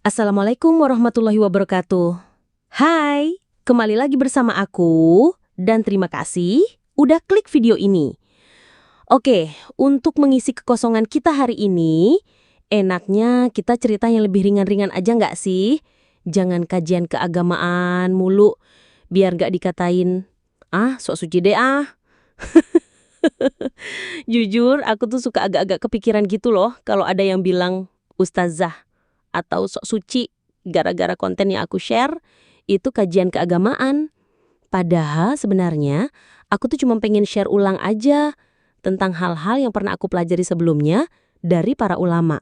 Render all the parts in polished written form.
Assalamualaikum warahmatullahi wabarakatuh. Hai, kembali lagi bersama aku, dan terima kasih udah klik video ini. Oke, untuk mengisi kekosongan kita hari ini, enaknya kita cerita yang lebih ringan-ringan aja nggak sih? Jangan kajian keagamaan mulu, biar nggak dikatain, sok suci deh ah. Jujur, aku tuh suka agak-agak kepikiran gitu loh, kalau ada yang bilang ustazah atau sok suci gara-gara konten yang aku share itu kajian keagamaan. Padahal sebenarnya aku tuh cuma pengen share ulang aja tentang hal-hal yang pernah aku pelajari sebelumnya dari para ulama.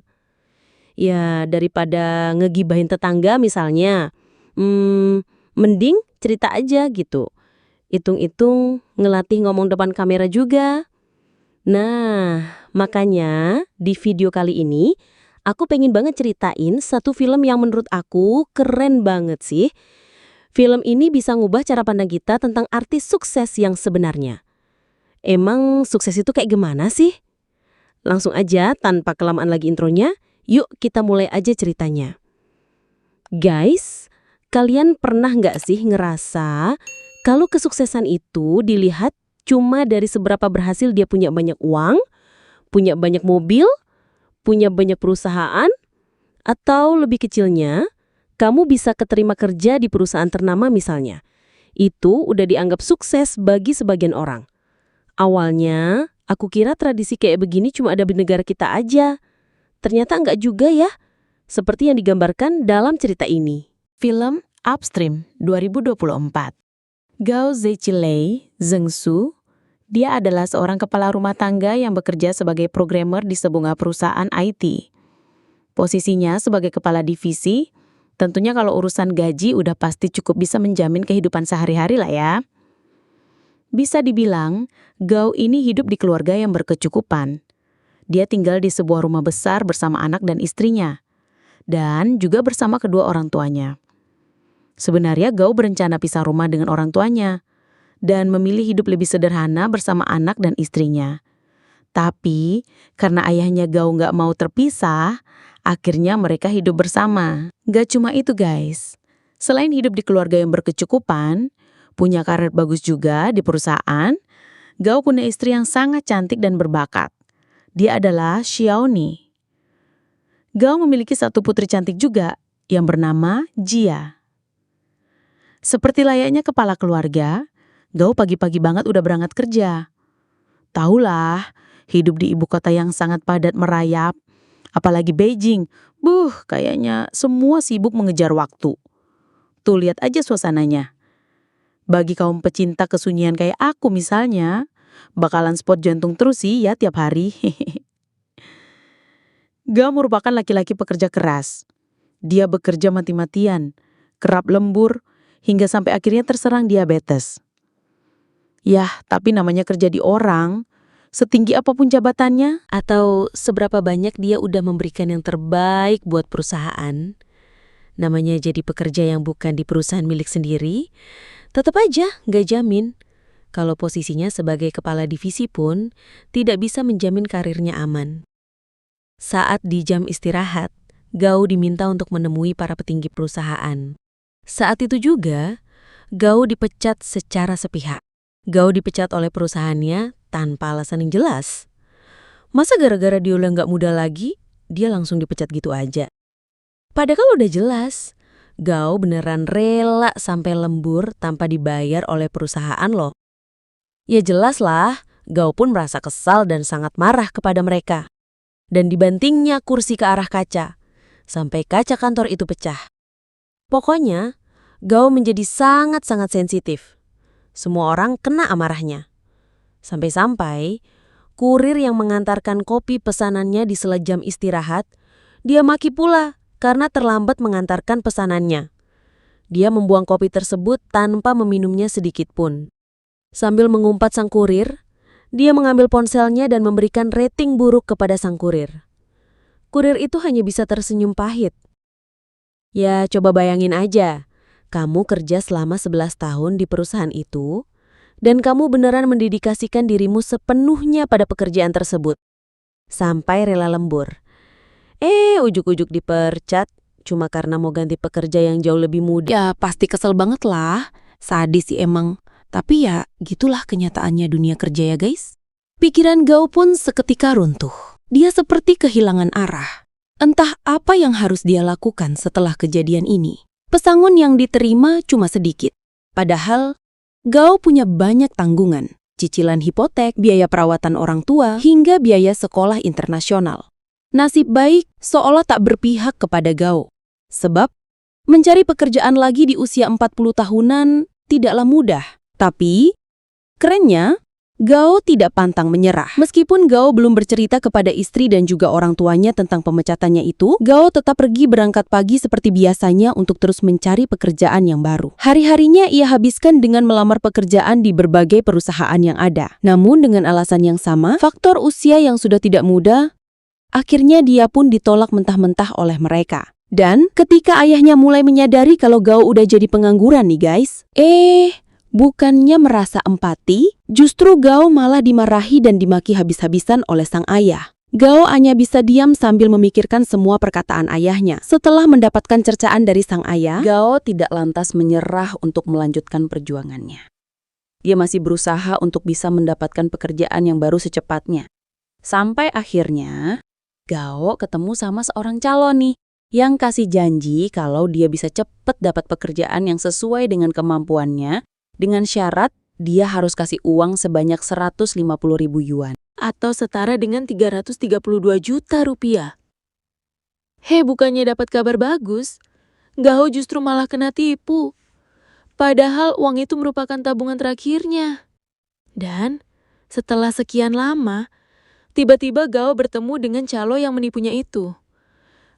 Ya daripada ngegibahin tetangga misalnya, mending cerita aja gitu. Hitung-hitung ngelatih ngomong depan kamera juga. Nah, makanya di video kali ini aku pengen banget ceritain satu film yang menurut aku keren banget sih. Film ini bisa ngubah cara pandang kita tentang arti sukses yang sebenarnya. Emang sukses itu kayak gimana sih? Langsung aja tanpa kelamaan lagi intronya, yuk kita mulai aja ceritanya. Guys, kalian pernah nggak sih ngerasa kalau kesuksesan itu dilihat cuma dari seberapa berhasil dia punya banyak uang, punya banyak mobil, punya banyak perusahaan, atau lebih kecilnya, kamu bisa keterima kerja di perusahaan ternama misalnya. Itu udah dianggap sukses bagi sebagian orang. Awalnya, aku kira tradisi kayak begini cuma ada di negara kita aja. Ternyata enggak juga ya, seperti yang digambarkan dalam cerita ini. Film Upstream 2024. Gao Zechilei Zhengsu, dia adalah seorang kepala rumah tangga yang bekerja sebagai programmer di sebuah perusahaan IT. Posisinya sebagai kepala divisi, tentunya kalau urusan gaji udah pasti cukup bisa menjamin kehidupan sehari-hari lah ya. Bisa dibilang, Gao ini hidup di keluarga yang berkecukupan. Dia tinggal di sebuah rumah besar bersama anak dan istrinya, dan juga bersama kedua orang tuanya. Sebenarnya Gao berencana pisah rumah dengan orang tuanya dan memilih hidup lebih sederhana bersama anak dan istrinya. Tapi karena ayahnya Gao nggak mau terpisah, akhirnya mereka hidup bersama. Gak cuma itu guys, selain hidup di keluarga yang berkecukupan, punya karir bagus juga di perusahaan, Gao punya istri yang sangat cantik dan berbakat. Dia adalah Xiaoni. Gao memiliki satu putri cantik juga yang bernama Jia. Seperti layaknya kepala keluarga, Gao pagi-pagi banget udah berangkat kerja. Tahulah, hidup di ibu kota yang sangat padat merayap, apalagi Beijing. Kayaknya semua sibuk mengejar waktu. Tuh lihat aja suasananya. Bagi kaum pecinta kesunyian kayak aku misalnya, bakalan spot jantung terus sih ya tiap hari. Gao merupakan laki-laki pekerja keras. Dia bekerja mati-matian, kerap lembur, hingga sampai akhirnya terserang diabetes. Yah, tapi namanya kerja di orang, setinggi apapun jabatannya, Atau seberapa banyak dia udah memberikan yang terbaik buat perusahaan, namanya jadi pekerja yang bukan di perusahaan milik sendiri, tetap aja nggak jamin. Kalau posisinya sebagai kepala divisi pun tidak bisa menjamin karirnya aman. Saat di jam istirahat, Gao diminta untuk menemui para petinggi perusahaan. Saat itu juga, Gao dipecat secara sepihak. Gao dipecat oleh perusahaannya tanpa alasan yang jelas. Masa gara-gara dia udah nggak muda lagi, dia langsung dipecat gitu aja? Padahal udah jelas, Gao beneran rela sampai lembur tanpa dibayar oleh perusahaan loh. Ya jelas lah, Gao pun merasa kesal dan sangat marah kepada mereka. Dan dibantingnya kursi ke arah kaca, sampai kaca kantor itu pecah. Pokoknya, Gao menjadi sangat-sangat sensitif. Semua orang kena amarahnya. Sampai-sampai, kurir yang mengantarkan kopi pesanannya di sela jam istirahat, dia maki pula karena terlambat mengantarkan pesanannya. Dia membuang kopi tersebut tanpa meminumnya sedikit pun. Sambil mengumpat sang kurir, dia mengambil ponselnya dan memberikan rating buruk kepada sang kurir. Kurir itu hanya bisa tersenyum pahit. Ya, coba bayangin aja, kamu kerja selama 11 tahun di perusahaan itu, dan kamu beneran mendedikasikan dirimu sepenuhnya pada pekerjaan tersebut. Sampai rela lembur. Ujuk-ujuk dipecat, cuma karena mau ganti pekerja yang jauh lebih muda. Ya pasti kesel banget lah, sadis sih emang. Tapi ya gitulah kenyataannya dunia kerja ya guys. Pikiran Gao pun seketika runtuh. Dia seperti kehilangan arah. Entah apa yang harus dia lakukan setelah kejadian ini. Pesangon yang diterima cuma sedikit. Padahal Gao punya banyak tanggungan. Cicilan hipotek, biaya perawatan orang tua, hingga biaya sekolah internasional. Nasib baik seolah tak berpihak kepada Gao. Sebab mencari pekerjaan lagi di usia 40 tahunan tidaklah mudah. Tapi kerennya, Gao tidak pantang menyerah. Meskipun Gao belum bercerita kepada istri dan juga orang tuanya tentang pemecatannya itu, Gao tetap pergi berangkat pagi seperti biasanya untuk terus mencari pekerjaan yang baru. Hari-harinya ia habiskan dengan melamar pekerjaan di berbagai perusahaan yang ada. Namun dengan alasan yang sama, faktor usia yang sudah tidak muda, akhirnya dia pun ditolak mentah-mentah oleh mereka. Dan ketika ayahnya mulai menyadari kalau Gao udah jadi pengangguran nih guys, bukannya merasa empati, justru Gao malah dimarahi dan dimaki habis-habisan oleh sang ayah. Gao hanya bisa diam sambil memikirkan semua perkataan ayahnya. Setelah mendapatkan cercaan dari sang ayah, Gao tidak lantas menyerah untuk melanjutkan perjuangannya. Dia masih berusaha untuk bisa mendapatkan pekerjaan yang baru secepatnya. Sampai akhirnya, Gao ketemu sama seorang calon nih, yang kasih janji kalau dia bisa cepat dapat pekerjaan yang sesuai dengan kemampuannya, dengan syarat dia harus kasih uang sebanyak 150.000 yuan. Atau setara dengan 332 juta rupiah. Bukannya dapat kabar bagus, Gao justru malah kena tipu. Padahal uang itu merupakan tabungan terakhirnya. Dan setelah sekian lama, tiba-tiba Gao bertemu dengan calo yang menipunya itu.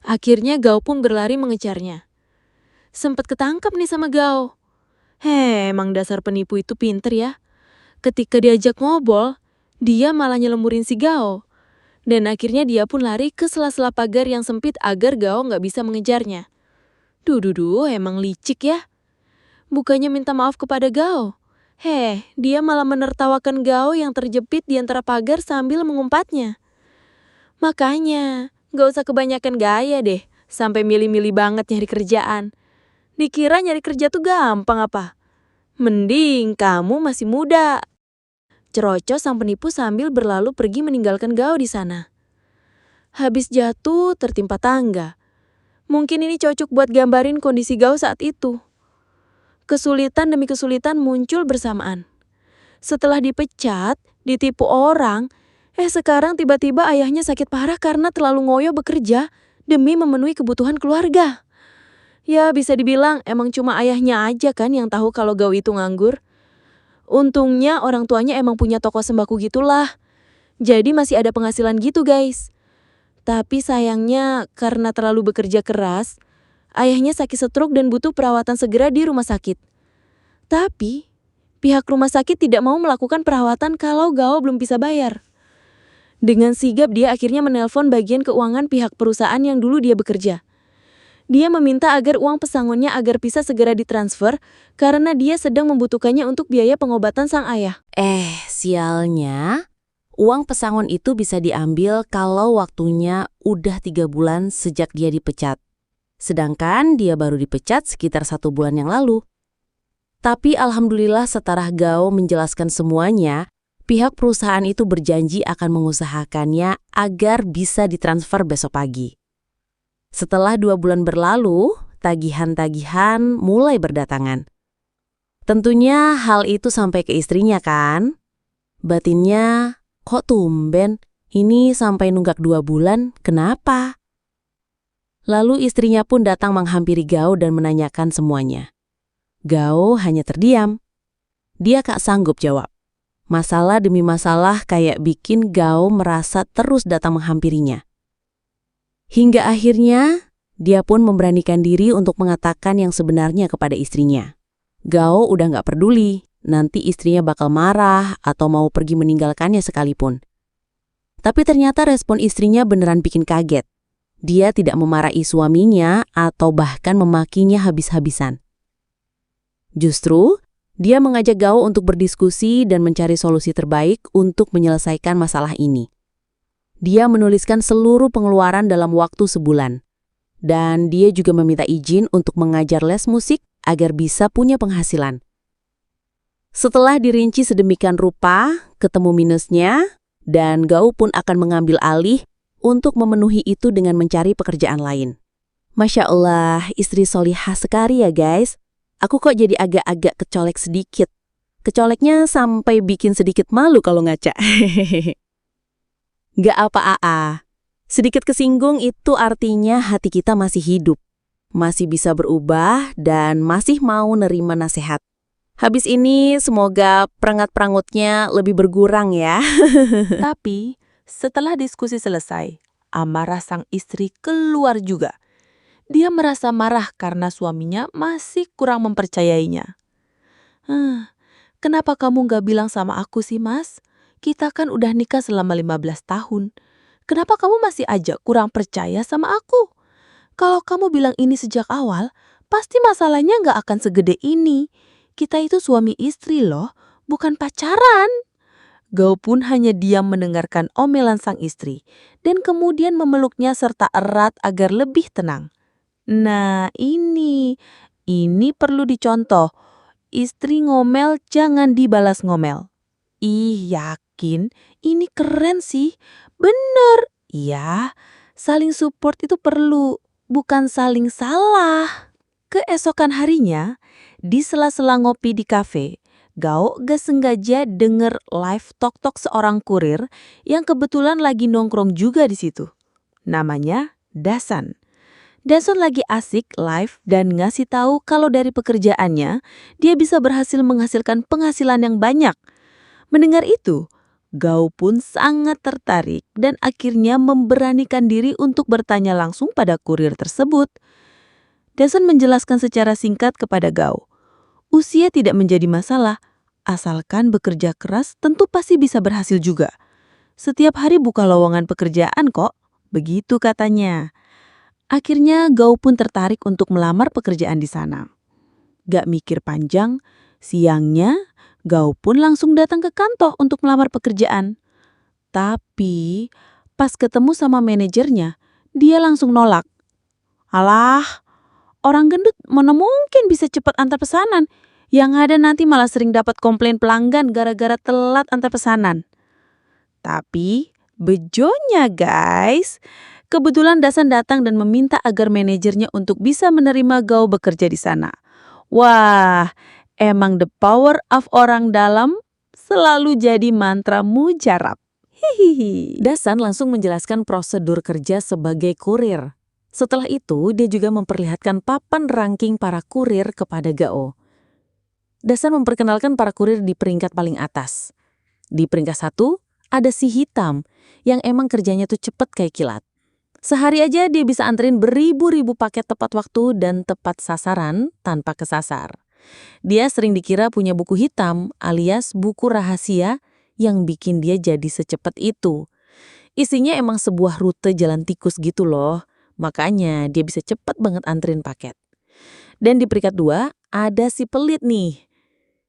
Akhirnya Gao pun berlari mengejarnya. Sempat ketangkap nih sama Gao. Emang dasar penipu itu pinter ya. Ketika diajak ngobrol, dia malah nyelemurin si Gao. Dan akhirnya dia pun lari ke sela-sela pagar yang sempit agar Gao nggak bisa mengejarnya. Emang licik ya. Bukannya minta maaf kepada Gao. Dia malah menertawakan Gao yang terjepit di antara pagar sambil mengumpatnya. Makanya, nggak usah kebanyakan gaya deh, sampai milih-milih banget nyari kerjaan. Dikira nyari kerja tuh gampang apa? Mending kamu masih muda. Cerocos sang penipu sambil berlalu pergi meninggalkan Gao di sana. Habis jatuh tertimpa tangga. Mungkin ini cocok buat gambarin kondisi Gao saat itu. Kesulitan demi kesulitan muncul bersamaan. Setelah dipecat, ditipu orang, sekarang tiba-tiba ayahnya sakit parah karena terlalu ngoyo bekerja demi memenuhi kebutuhan keluarga. Ya bisa dibilang emang cuma ayahnya aja kan yang tahu kalau Gao itu nganggur. Untungnya orang tuanya emang punya toko sembako gitulah. Jadi masih ada penghasilan gitu guys. Tapi sayangnya karena terlalu bekerja keras, ayahnya sakit stroke dan butuh perawatan segera di rumah sakit. Tapi pihak rumah sakit tidak mau melakukan perawatan kalau Gao belum bisa bayar. Dengan sigap dia akhirnya menelpon bagian keuangan pihak perusahaan yang dulu dia bekerja. Dia meminta agar uang pesangonnya agar bisa segera ditransfer karena dia sedang membutuhkannya untuk biaya pengobatan sang ayah. Sialnya, uang pesangon itu bisa diambil kalau waktunya udah 3 bulan sejak dia dipecat. Sedangkan dia baru dipecat sekitar 1 bulan yang lalu. Tapi alhamdulillah setelah Gao menjelaskan semuanya, pihak perusahaan itu berjanji akan mengusahakannya agar bisa ditransfer besok pagi. Setelah 2 bulan berlalu, tagihan-tagihan mulai berdatangan. Tentunya hal itu sampai ke istrinya kan? Batinnya, kok tumben? Ini sampai nunggak 2 bulan, kenapa? Lalu istrinya pun datang menghampiri Gao dan menanyakan semuanya. Gao hanya terdiam. Dia gak sanggup jawab. Masalah demi masalah kayak bikin Gao merasa terus datang menghampirinya. Hingga akhirnya, dia pun memberanikan diri untuk mengatakan yang sebenarnya kepada istrinya. Gao udah gak peduli, nanti istrinya bakal marah atau mau pergi meninggalkannya sekalipun. Tapi ternyata respon istrinya beneran bikin kaget. Dia tidak memarahi suaminya atau bahkan memakinya habis-habisan. Justru, dia mengajak Gao untuk berdiskusi dan mencari solusi terbaik untuk menyelesaikan masalah ini. Dia menuliskan seluruh pengeluaran dalam waktu sebulan. Dan dia juga meminta izin untuk mengajar les musik agar bisa punya penghasilan. Setelah dirinci sedemikian rupa, ketemu minusnya, dan Gao pun akan mengambil alih untuk memenuhi itu dengan mencari pekerjaan lain. Masya Allah, istri solihah sekali ya guys. Aku kok jadi agak-agak kecolek sedikit. Kecoleknya sampai bikin sedikit malu kalau ngaca. Gak apa-apa. Sedikit kesinggung itu artinya hati kita masih hidup. Masih bisa berubah dan masih mau nerima nasihat. Habis ini semoga perangut-perangutnya lebih berkurang ya. Tapi setelah diskusi selesai, amarah sang istri keluar juga. Dia merasa marah karena suaminya masih kurang mempercayainya. Kenapa kamu gak bilang sama aku sih, Mas? Kita kan udah nikah selama 15 tahun. Kenapa kamu masih aja kurang percaya sama aku? Kalau kamu bilang ini sejak awal, pasti masalahnya gak akan segede ini. Kita itu suami istri loh, bukan pacaran. Gao pun hanya diam mendengarkan omelan sang istri dan kemudian memeluknya serta erat agar lebih tenang. Nah ini perlu dicontoh. Istri ngomel jangan dibalas ngomel. Ih yakin, ini keren sih. Bener, iya. Saling support itu perlu, bukan saling salah. Keesokan harinya, di sela-sela ngopi di kafe, Gao gak sengaja denger live tok-tok seorang kurir yang kebetulan lagi nongkrong juga di situ. Namanya Dasan. Dasan lagi asik live dan ngasih tahu kalau dari pekerjaannya, dia bisa berhasil menghasilkan penghasilan yang banyak. Mendengar itu, Gao pun sangat tertarik dan akhirnya memberanikan diri untuk bertanya langsung pada kurir tersebut. Dasan menjelaskan secara singkat kepada Gao. Usia tidak menjadi masalah, asalkan bekerja keras tentu pasti bisa berhasil juga. Setiap hari buka lowongan pekerjaan kok, begitu katanya. Akhirnya Gao pun tertarik untuk melamar pekerjaan di sana. Gak mikir panjang, siangnya Gao pun langsung datang ke kantor untuk melamar pekerjaan. Tapi pas ketemu sama manajernya, dia langsung nolak. Alah, orang gendut mana mungkin bisa cepat antar pesanan. Yang ada nanti malah sering dapat komplain pelanggan gara-gara telat antar pesanan. Tapi bejonya guys, kebetulan Dasan datang dan meminta agar manajernya untuk bisa menerima Gao bekerja di sana. Wah, emang the power of orang dalam selalu jadi mantra mujarab. Hihihi. Dasan langsung menjelaskan prosedur kerja sebagai kurir. Setelah itu, dia juga memperlihatkan papan ranking para kurir kepada Gao. Dasan memperkenalkan para kurir di peringkat paling atas. Di peringkat 1, ada si hitam, yang emang kerjanya tuh cepet kayak kilat. Sehari aja dia bisa anterin beribu-ribu paket tepat waktu dan tepat sasaran tanpa kesasar. Dia sering dikira punya buku hitam alias buku rahasia yang bikin dia jadi secepat itu. Isinya emang sebuah rute jalan tikus gitu loh. Makanya dia bisa cepat banget anterin paket. Dan di peringkat 2 ada si pelit nih.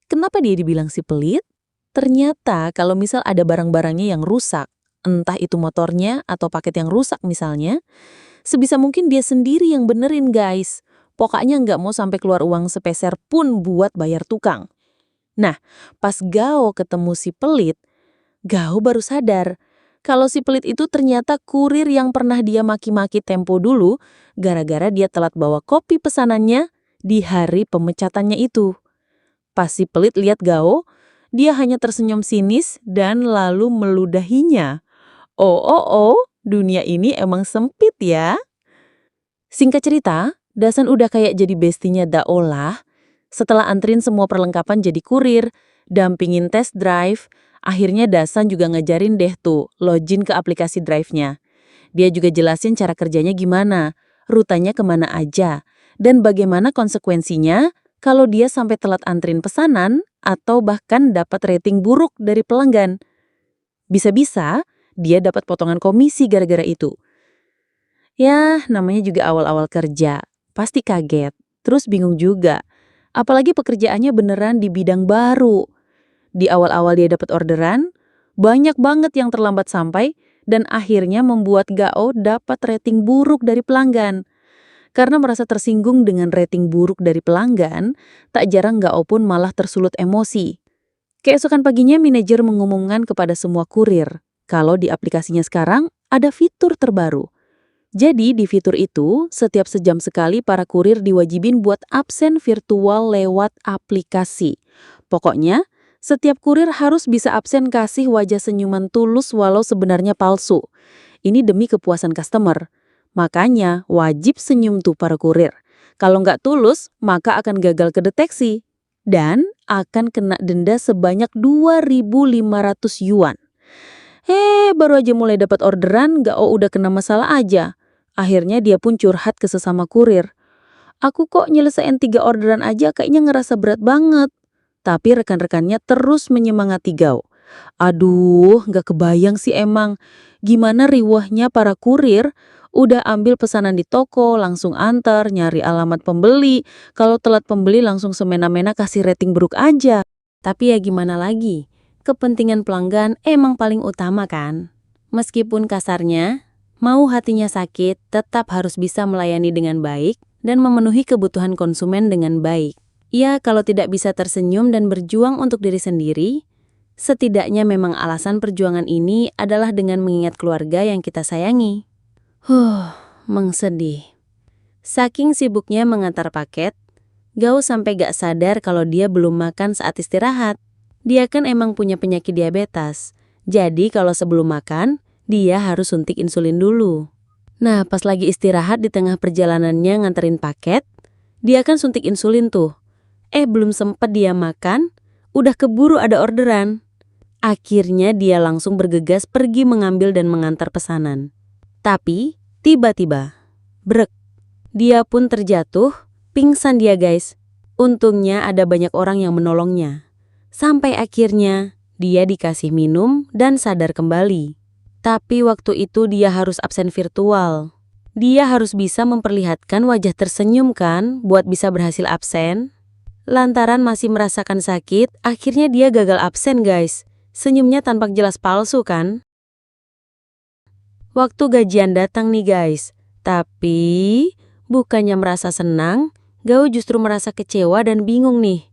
Kenapa dia dibilang si pelit? Ternyata kalau misal ada barang-barangnya yang rusak, entah itu motornya atau paket yang rusak misalnya, sebisa mungkin dia sendiri yang benerin guys. Pokoknya nggak mau sampai keluar uang sepeser pun buat bayar tukang. Nah, pas Gao ketemu si pelit, Gao baru sadar kalau si pelit itu ternyata kurir yang pernah dia maki-maki Tempo dulu gara-gara dia telat bawa kopi pesanannya di hari pemecatannya itu. Pas si pelit lihat Gao, dia hanya tersenyum sinis dan lalu meludahinya. Oh, dunia ini emang sempit ya. Singkat cerita, Dasan udah kayak jadi bestinya Daolah. Setelah anterin semua perlengkapan jadi kurir, dampingin test drive, akhirnya Dasan juga ngajarin deh tuh login ke aplikasi drive-nya. Dia juga jelasin cara kerjanya gimana, rutanya kemana aja, dan bagaimana konsekuensinya kalau dia sampai telat anterin pesanan atau bahkan dapat rating buruk dari pelanggan. Bisa-bisa dia dapat potongan komisi gara-gara itu. Ya, namanya juga awal-awal kerja. Pasti kaget, terus bingung juga. Apalagi pekerjaannya beneran di bidang baru. Di awal-awal dia dapat orderan, banyak banget yang terlambat sampai dan akhirnya membuat Gao dapat rating buruk dari pelanggan. Karena merasa tersinggung dengan rating buruk dari pelanggan, tak jarang Gao pun malah tersulut emosi. Keesokan paginya manajer mengumumkan kepada semua kurir kalau di aplikasinya sekarang ada fitur terbaru. Jadi di fitur itu, setiap sejam sekali para kurir diwajibin buat absen virtual lewat aplikasi. Pokoknya, setiap kurir harus bisa absen kasih wajah senyuman tulus walau sebenarnya palsu. Ini demi kepuasan customer. Makanya wajib senyum tuh para kurir. Kalau nggak tulus, maka akan gagal kedeteksi. Dan akan kena denda sebanyak 2.500 yuan. Baru aja mulai dapat orderan, Gao udah kena masalah aja. Akhirnya dia pun curhat ke sesama kurir. Aku kok nyelesain 3 orderan aja kayaknya ngerasa berat banget. Tapi rekan-rekannya terus menyemangati Gao. Aduh, nggak kebayang sih emang. Gimana riwahnya para kurir, udah ambil pesanan di toko, langsung antar, nyari alamat pembeli. Kalau telat pembeli langsung semena-mena kasih rating buruk aja. Tapi ya gimana lagi? Kepentingan pelanggan emang paling utama kan? Meskipun kasarnya, mau hatinya sakit, tetap harus bisa melayani dengan baik dan memenuhi kebutuhan konsumen dengan baik. Ya, kalau tidak bisa tersenyum dan berjuang untuk diri sendiri, setidaknya memang alasan perjuangan ini adalah dengan mengingat keluarga yang kita sayangi. Mengsedih. Saking sibuknya mengantar paket, Gao sampai gak sadar kalau dia belum makan saat istirahat. Dia kan emang punya penyakit diabetes, jadi kalau sebelum makan, dia harus suntik insulin dulu. Nah, pas lagi istirahat di tengah perjalanannya nganterin paket, dia kan suntik insulin tuh. Belum sempat dia makan, udah keburu ada orderan. Akhirnya dia langsung bergegas pergi mengambil dan mengantar pesanan. Tapi, tiba-tiba, brek, dia pun terjatuh, pingsan dia guys. Untungnya ada banyak orang yang menolongnya. Sampai akhirnya, dia dikasih minum dan sadar kembali. Tapi waktu itu dia harus absen virtual. Dia harus bisa memperlihatkan wajah tersenyum kan, buat bisa berhasil absen. Lantaran masih merasakan sakit, akhirnya dia gagal absen guys. Senyumnya tampak jelas palsu kan? Waktu gajian datang nih guys. Tapi, bukannya merasa senang, Gao justru merasa kecewa dan bingung nih.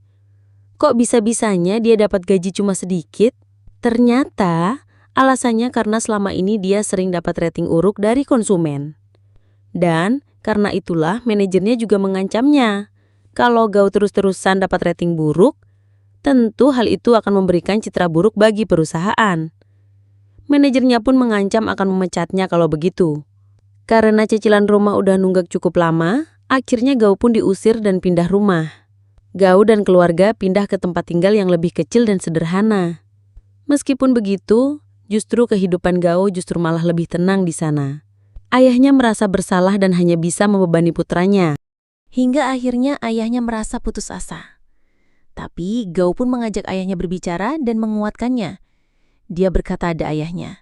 Kok bisa-bisanya dia dapat gaji cuma sedikit? Ternyata, alasannya karena selama ini dia sering dapat rating buruk dari konsumen. Dan, karena itulah manajernya juga mengancamnya. Kalau Gao terus-terusan dapat rating buruk, tentu hal itu akan memberikan citra buruk bagi perusahaan. Manajernya pun mengancam akan memecatnya kalau begitu. Karena cicilan rumah udah nunggak cukup lama, akhirnya Gao pun diusir dan pindah rumah. Gao dan keluarga pindah ke tempat tinggal yang lebih kecil dan sederhana. Meskipun begitu, justru kehidupan Gao justru malah lebih tenang di sana. Ayahnya merasa bersalah dan hanya bisa membebani putranya. Hingga akhirnya ayahnya merasa putus asa. Tapi Gao pun mengajak ayahnya berbicara dan menguatkannya. Dia berkata pada ayahnya,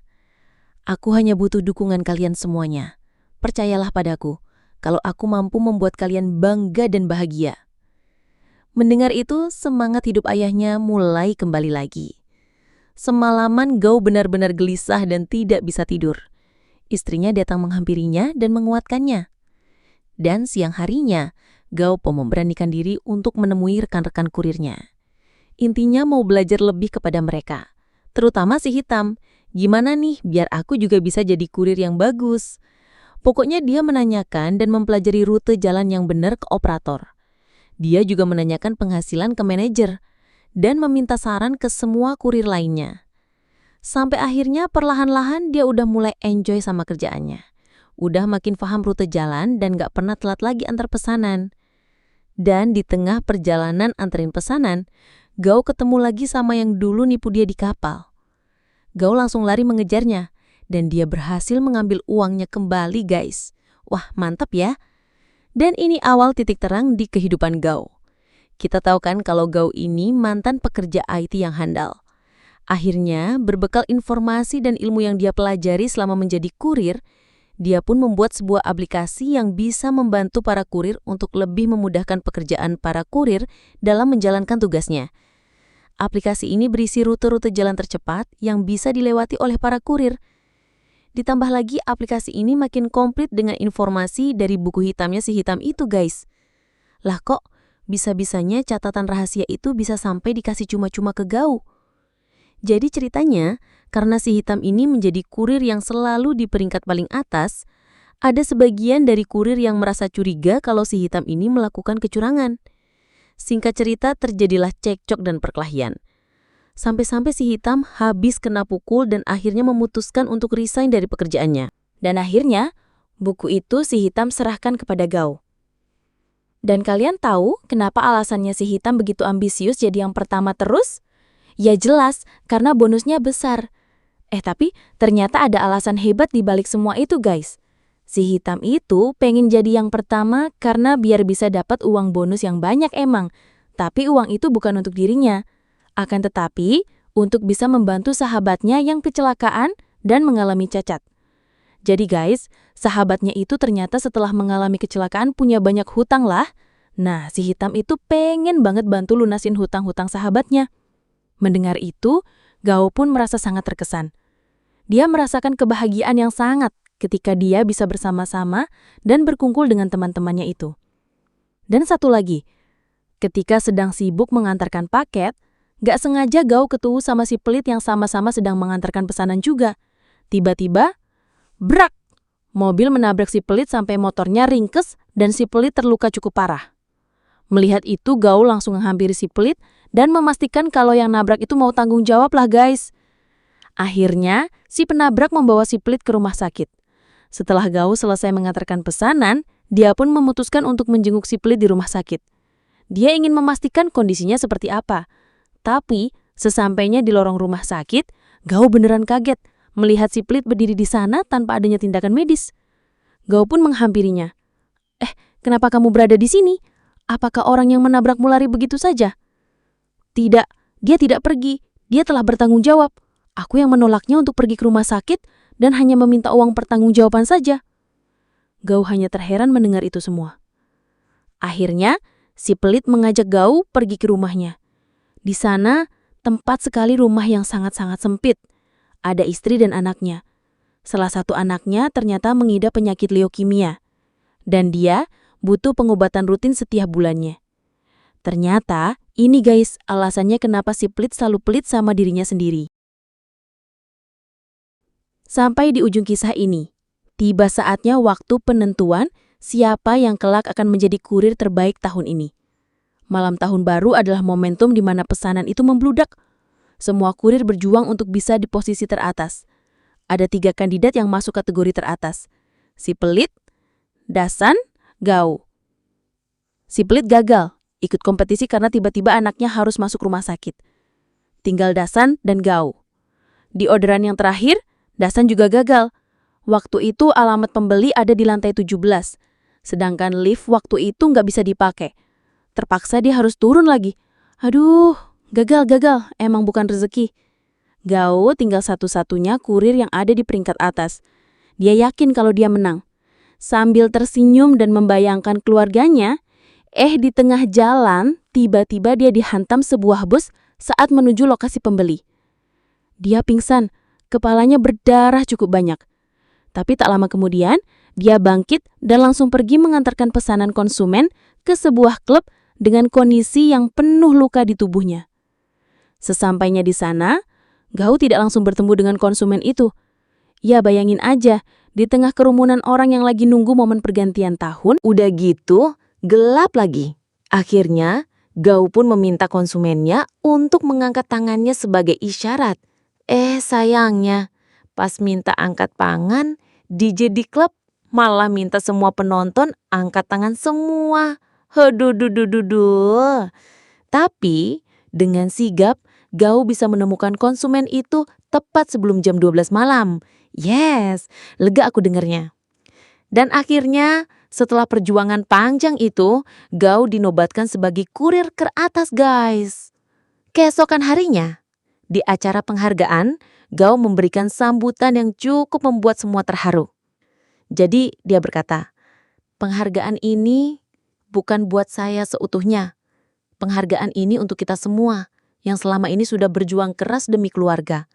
"Aku hanya butuh dukungan kalian semuanya. Percayalah padaku, kalau aku mampu membuat kalian bangga dan bahagia." Mendengar itu, semangat hidup ayahnya mulai kembali lagi. Semalaman Gao benar-benar gelisah dan tidak bisa tidur. Istrinya datang menghampirinya dan menguatkannya. Dan siang harinya, Gao memberanikan diri untuk menemui rekan-rekan kurirnya. Intinya mau belajar lebih kepada mereka, terutama si Hitam. Gimana nih biar aku juga bisa jadi kurir yang bagus? Pokoknya dia menanyakan dan mempelajari rute jalan yang benar ke operator. Dia juga menanyakan penghasilan ke manajer dan meminta saran ke semua kurir lainnya. Sampai akhirnya perlahan-lahan dia udah mulai enjoy sama kerjaannya. Udah makin paham rute jalan dan gak pernah telat lagi antar pesanan. Dan di tengah perjalanan anterin pesanan, Gao ketemu lagi sama yang dulu nipu dia di kapal. Gao langsung lari mengejarnya dan dia berhasil mengambil uangnya kembali guys. Wah mantap ya. Dan ini awal titik terang di kehidupan Gao. Kita tahu kan kalau Gao ini mantan pekerja IT yang handal. Akhirnya, berbekal informasi dan ilmu yang dia pelajari selama menjadi kurir, dia pun membuat sebuah aplikasi yang bisa membantu para kurir untuk lebih memudahkan pekerjaan para kurir dalam menjalankan tugasnya. Aplikasi ini berisi rute-rute jalan tercepat yang bisa dilewati oleh para kurir. Ditambah lagi aplikasi ini makin komplit dengan informasi dari buku hitamnya si hitam itu, guys. Lah kok bisa-bisanya catatan rahasia itu bisa sampai dikasih cuma-cuma ke Gao? Jadi ceritanya, karena si hitam ini menjadi kurir yang selalu di peringkat paling atas, ada sebagian dari kurir yang merasa curiga kalau si hitam ini melakukan kecurangan. Singkat cerita, terjadilah cekcok dan perkelahian. Sampai-sampai si hitam habis kena pukul dan akhirnya memutuskan untuk resign dari pekerjaannya. Dan akhirnya, buku itu si hitam serahkan kepada Gao. Dan kalian tahu kenapa alasannya si hitam begitu ambisius jadi yang pertama terus? Ya jelas, karena bonusnya besar. Tapi ternyata ada alasan hebat di balik semua itu, guys. Si hitam itu pengen jadi yang pertama karena biar bisa dapat uang bonus yang banyak emang. Tapi uang itu bukan untuk dirinya. Akan tetapi, untuk bisa membantu sahabatnya yang kecelakaan dan mengalami cacat. Jadi guys, sahabatnya itu ternyata setelah mengalami kecelakaan punya banyak hutang lah. Nah, si hitam itu pengen banget bantu lunasin hutang-hutang sahabatnya. Mendengar itu, Gao pun merasa sangat terkesan. Dia merasakan kebahagiaan yang sangat ketika dia bisa bersama-sama dan berkumpul dengan teman-temannya itu. Dan satu lagi, ketika sedang sibuk mengantarkan paket, gak sengaja Gao ketemu sama si pelit yang sama-sama sedang mengantarkan pesanan juga. Tiba-tiba, brak! Mobil menabrak si pelit sampai motornya ringkes dan si pelit terluka cukup parah. Melihat itu, Gao langsung menghampiri si pelit dan memastikan kalau yang nabrak itu mau tanggung jawab lah, guys. Akhirnya, si penabrak membawa si pelit ke rumah sakit. Setelah Gao selesai mengantarkan pesanan, dia pun memutuskan untuk menjenguk si pelit di rumah sakit. Dia ingin memastikan kondisinya seperti apa. Tapi, sesampainya di lorong rumah sakit, Gao beneran kaget melihat si pelit berdiri di sana tanpa adanya tindakan medis. Gao pun menghampirinya. Kenapa kamu berada di sini? Apakah orang yang menabrakmu lari begitu saja? Tidak, dia tidak pergi. Dia telah bertanggung jawab. Aku yang menolaknya untuk pergi ke rumah sakit dan hanya meminta uang pertanggungjawaban saja. Gao hanya terheran mendengar itu semua. Akhirnya, si pelit mengajak Gao pergi ke rumahnya. Di sana, tempat sekali rumah yang sangat-sangat sempit. Ada istri dan anaknya. Salah satu anaknya ternyata mengidap penyakit leukemia. Dan dia butuh pengobatan rutin setiap bulannya. Ternyata, ini guys, alasannya kenapa si pelit selalu pelit sama dirinya sendiri. Sampai di ujung kisah ini, tiba saatnya waktu penentuan siapa yang kelak akan menjadi kurir terbaik tahun ini. Malam tahun baru adalah momentum di mana pesanan itu membludak. Semua kurir berjuang untuk bisa di posisi teratas. Ada 3 kandidat yang masuk kategori teratas. Si pelit, Dasan, Gao. Si pelit gagal, ikut kompetisi karena tiba-tiba anaknya harus masuk rumah sakit. Tinggal Dasan dan Gao. Di orderan yang terakhir, Dasan juga gagal. Waktu itu alamat pembeli ada di lantai 17. Sedangkan lift waktu itu nggak bisa dipakai. Terpaksa dia harus turun lagi. Aduh, gagal, emang bukan rezeki. Gao tinggal satu-satunya kurir yang ada di peringkat atas. Dia yakin kalau dia menang. Sambil tersenyum dan membayangkan keluarganya, di tengah jalan, tiba-tiba dia dihantam sebuah bus saat menuju lokasi pembeli. Dia pingsan, kepalanya berdarah cukup banyak. Tapi tak lama kemudian, dia bangkit dan langsung pergi mengantarkan pesanan konsumen ke sebuah klub dengan kondisi yang penuh luka di tubuhnya. Sesampainya di sana, Gao tidak langsung bertemu dengan konsumen itu. Ya bayangin aja, di tengah kerumunan orang yang lagi nunggu momen pergantian tahun, udah gitu, gelap lagi. Akhirnya, Gao pun meminta konsumennya untuk mengangkat tangannya sebagai isyarat. Sayangnya, pas minta angkat tangan, DJ di klub malah minta semua penonton angkat tangan semua. Haduh. Tapi, dengan sigap, Gao bisa menemukan konsumen itu tepat sebelum jam 12 malam. Yes, lega aku dengernya. Dan akhirnya, setelah perjuangan panjang itu, Gao dinobatkan sebagai kurir teratas, guys. Keesokan harinya, di acara penghargaan, Gao memberikan sambutan yang cukup membuat semua terharu. Jadi, dia berkata, "Penghargaan ini bukan buat saya seutuhnya. Penghargaan ini untuk kita semua yang selama ini sudah berjuang keras demi keluarga.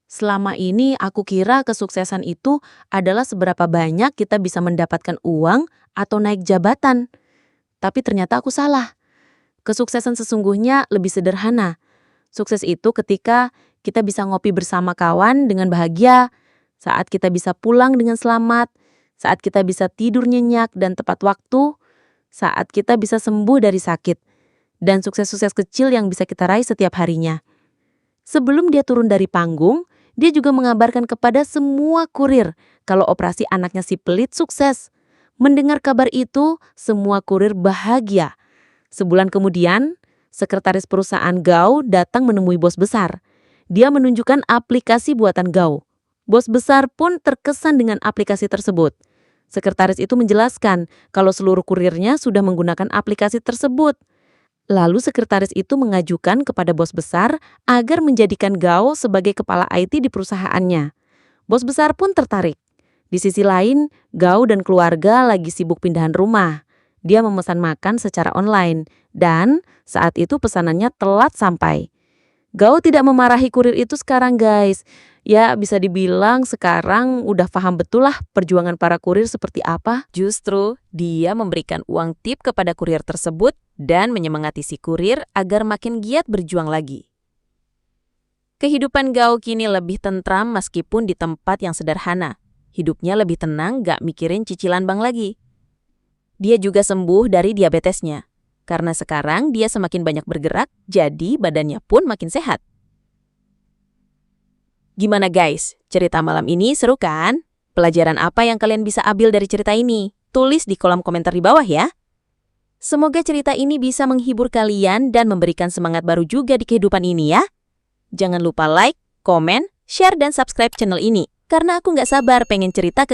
Selama ini aku kira kesuksesan itu adalah seberapa banyak kita bisa mendapatkan uang atau naik jabatan. Tapi ternyata aku salah. Kesuksesan sesungguhnya lebih sederhana. Sukses itu ketika kita bisa ngopi bersama kawan dengan bahagia, saat kita bisa pulang dengan selamat, saat kita bisa tidur nyenyak dan tepat waktu, saat kita bisa sembuh dari sakit, dan sukses-sukses kecil yang bisa kita raih setiap harinya. Sebelum dia turun dari panggung, dia juga mengabarkan kepada semua kurir kalau operasi anaknya si pelit sukses. Mendengar kabar itu, semua kurir bahagia. Sebulan kemudian, sekretaris perusahaan Gao datang menemui bos besar. Dia menunjukkan aplikasi buatan Gao. Bos besar pun terkesan dengan aplikasi tersebut. Sekretaris itu menjelaskan kalau seluruh kurirnya sudah menggunakan aplikasi tersebut. Lalu sekretaris itu mengajukan kepada bos besar agar menjadikan Gao sebagai kepala IT di perusahaannya. Bos besar pun tertarik. Di sisi lain, Gao dan keluarga lagi sibuk pindahan rumah. Dia memesan makan secara online dan saat itu pesanannya telat sampai. Gao tidak memarahi kurir itu sekarang, guys. Ya, bisa dibilang sekarang udah paham betul lah perjuangan para kurir seperti apa. Justru, dia memberikan uang tip kepada kurir tersebut dan menyemangati si kurir agar makin giat berjuang lagi. Kehidupan Gao kini lebih tentram meskipun di tempat yang sederhana. Hidupnya lebih tenang, gak mikirin cicilan bank lagi. Dia juga sembuh dari diabetesnya. Karena sekarang dia semakin banyak bergerak, jadi badannya pun makin sehat. Gimana guys? Cerita malam ini seru kan? Pelajaran apa yang kalian bisa ambil dari cerita ini? Tulis di kolom komentar di bawah ya. Semoga cerita ini bisa menghibur kalian dan memberikan semangat baru juga di kehidupan ini ya. Jangan lupa like, komen, share, dan subscribe channel ini. Karena aku nggak sabar pengen cerita ke